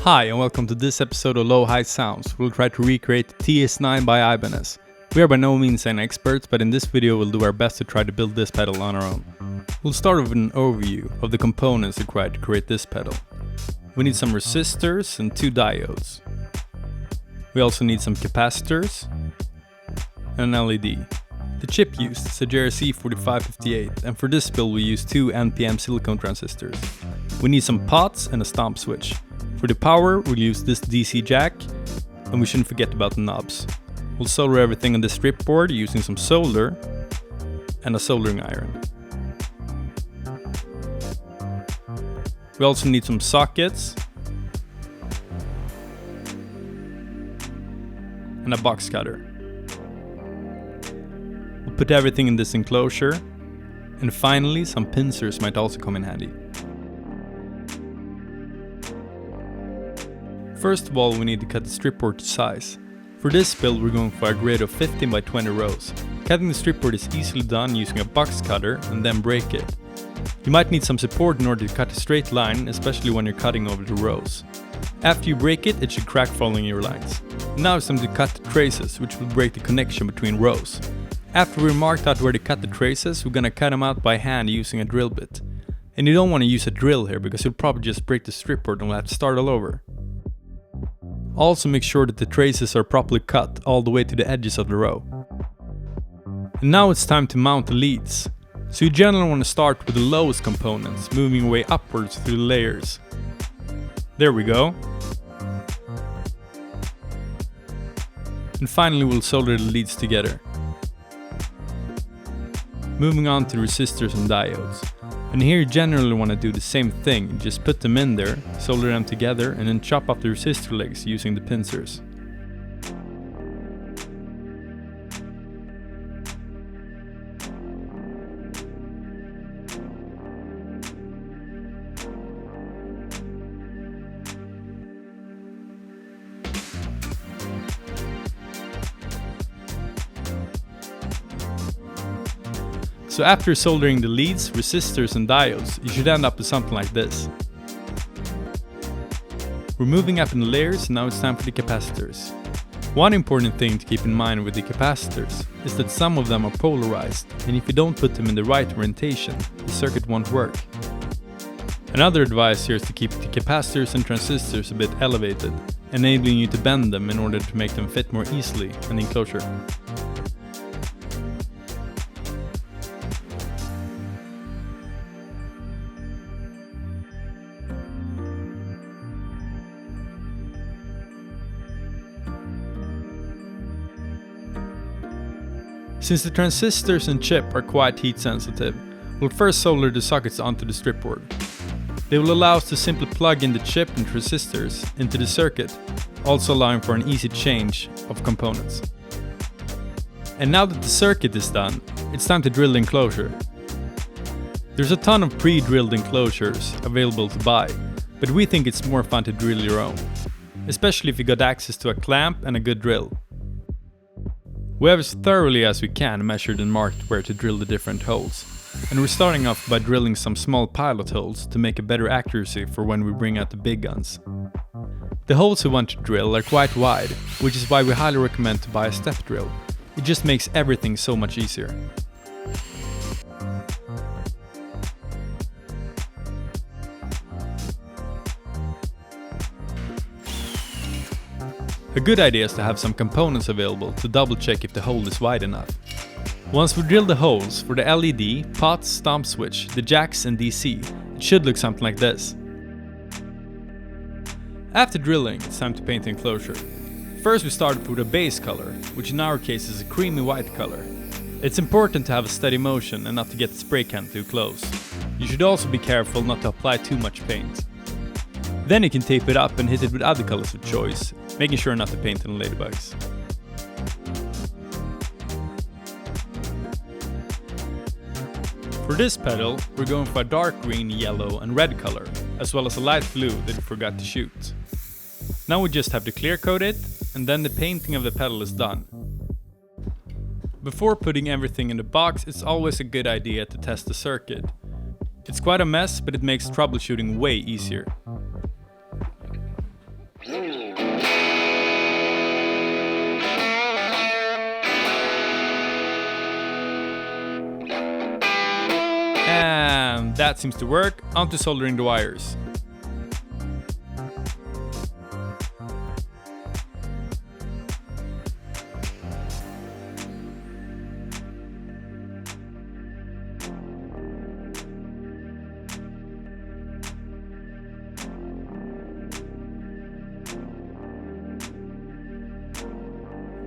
Hi and welcome to this episode of LoHi Sounds. We'll try to recreate the TS9 by Ibanez. We are by no means an experts, but in this video we'll do our best to try to build this pedal on our own. We'll start with an overview of the components required to create this pedal. We need some resistors and 2 diodes. We also need some capacitors and an LED. The chip used is a JRC4558, and for this build we use 2 NPN silicone transistors. We need some pots and a stomp switch. For the power we'll use this DC jack, and we shouldn't forget about the knobs. We'll solder everything on the strip board using some solder and a soldering iron. We also need some sockets and a box cutter. We'll put everything in this enclosure, and finally some pincers might also come in handy. First of all, we need to cut the strip board to size. For this build we're going for a grid of 15 by 20 rows. Cutting the strip board is easily done using a box cutter and then break it. You might need some support in order to cut a straight line, especially when you're cutting over the rows. After you break it, it should crack following your lines. Now it's time to cut the traces, which will break the connection between rows. After we've marked out where to cut the traces, we're gonna cut them out by hand using a drill bit. And you don't want to use a drill here because you'll probably just break the strip board and we'll have to start all over. Also make sure that the traces are properly cut all the way to the edges of the row. And now it's time to mount the leads. So you generally want to start with the lowest components, moving your way upwards through the layers. There we go. And finally we'll solder the leads together. Moving on to resistors and diodes. And here you generally want to do the same thing, just put them in there, solder them together, and then chop off the resistor legs using the pincers. So after soldering the leads, resistors and diodes, you should end up with something like this. We're moving up in the layers, and now it's time for the capacitors. One important thing to keep in mind with the capacitors is that some of them are polarized, and if you don't put them in the right orientation, the circuit won't work. Another advice here is to keep the capacitors and transistors a bit elevated, enabling you to bend them in order to make them fit more easily in the enclosure. Since the transistors and chip are quite heat sensitive, we'll first solder the sockets onto the strip board. They will allow us to simply plug in the chip and resistors into the circuit, also allowing for an easy change of components. And now that the circuit is done, it's time to drill the enclosure. There's a ton of pre-drilled enclosures available to buy, but we think it's more fun to drill your own, especially if you got access to a clamp and a good drill. We have as thoroughly as we can measured and marked where to drill the different holes, and we're starting off by drilling some small pilot holes to make a better accuracy for when we bring out the big guns. The holes we want to drill are quite wide, which is why we highly recommend to buy a step drill. It just makes everything so much easier. A good idea is to have some components available to double check if the hole is wide enough. Once we drill the holes for the LED, pots, stomp switch, the jacks and DC, it should look something like this. After drilling, it's time to paint the enclosure. First we started with a base color, which in our case is a creamy white color. It's important to have a steady motion and not to get the spray can too close. You should also be careful not to apply too much paint. Then you can tape it up and hit it with other colors of choice, making sure not to paint on ladybugs. For this pedal, we're going for a dark green, yellow and red color, as well as a light blue that we forgot to shoot. Now we just have to clear coat it, and then the painting of the pedal is done. Before putting everything in the box, it's always a good idea to test the circuit. It's quite a mess, but it makes troubleshooting way easier. And that seems to work. On to soldering the wires.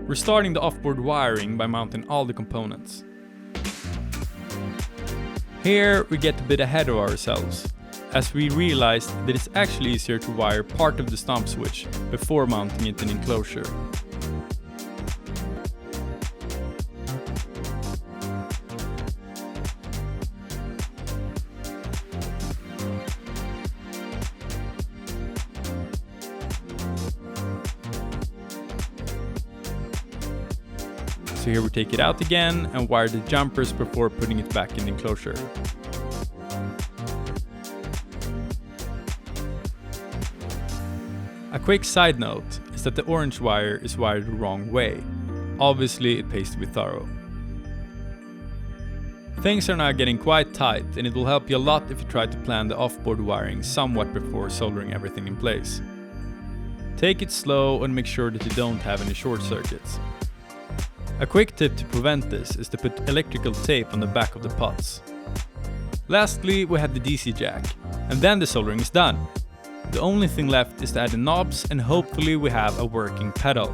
We're starting the offboard wiring by mounting all the components. Here we get a bit ahead of ourselves, as we realized that it's actually easier to wire part of the stomp switch before mounting it in enclosure. So here we take it out again and wire the jumpers before putting it back in the enclosure. A quick side note is that the orange wire is wired the wrong way. Obviously it pays to be thorough. Things are now getting quite tight, and it will help you a lot if you try to plan the offboard wiring somewhat before soldering everything in place. Take it slow and make sure that you don't have any short circuits. A quick tip to prevent this is to put electrical tape on the back of the pots. Lastly, we have the DC jack, and then the soldering is done. The only thing left is to add the knobs, and hopefully we have a working pedal.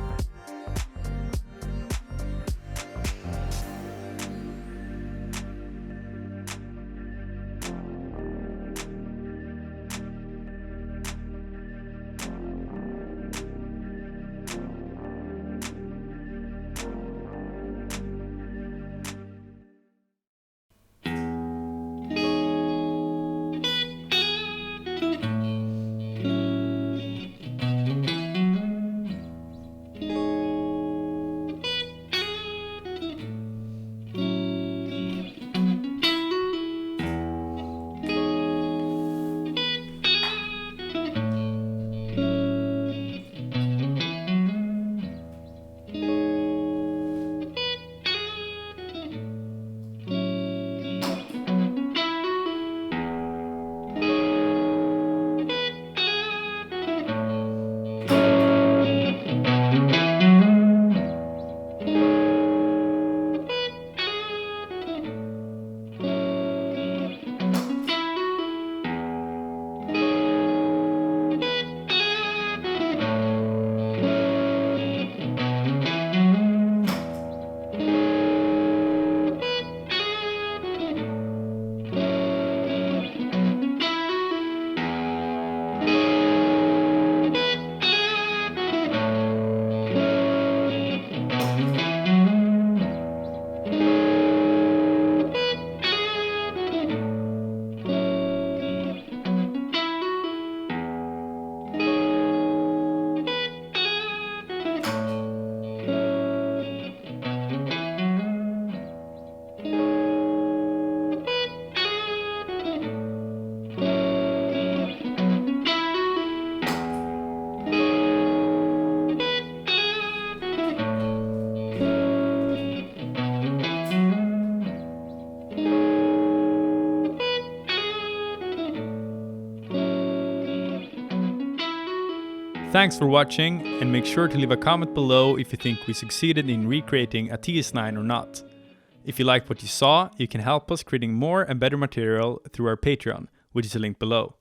Thanks for watching, and make sure to leave a comment below if you think we succeeded in recreating a TS9 or not. If you liked what you saw, you can help us creating more and better material through our Patreon, which is a link below.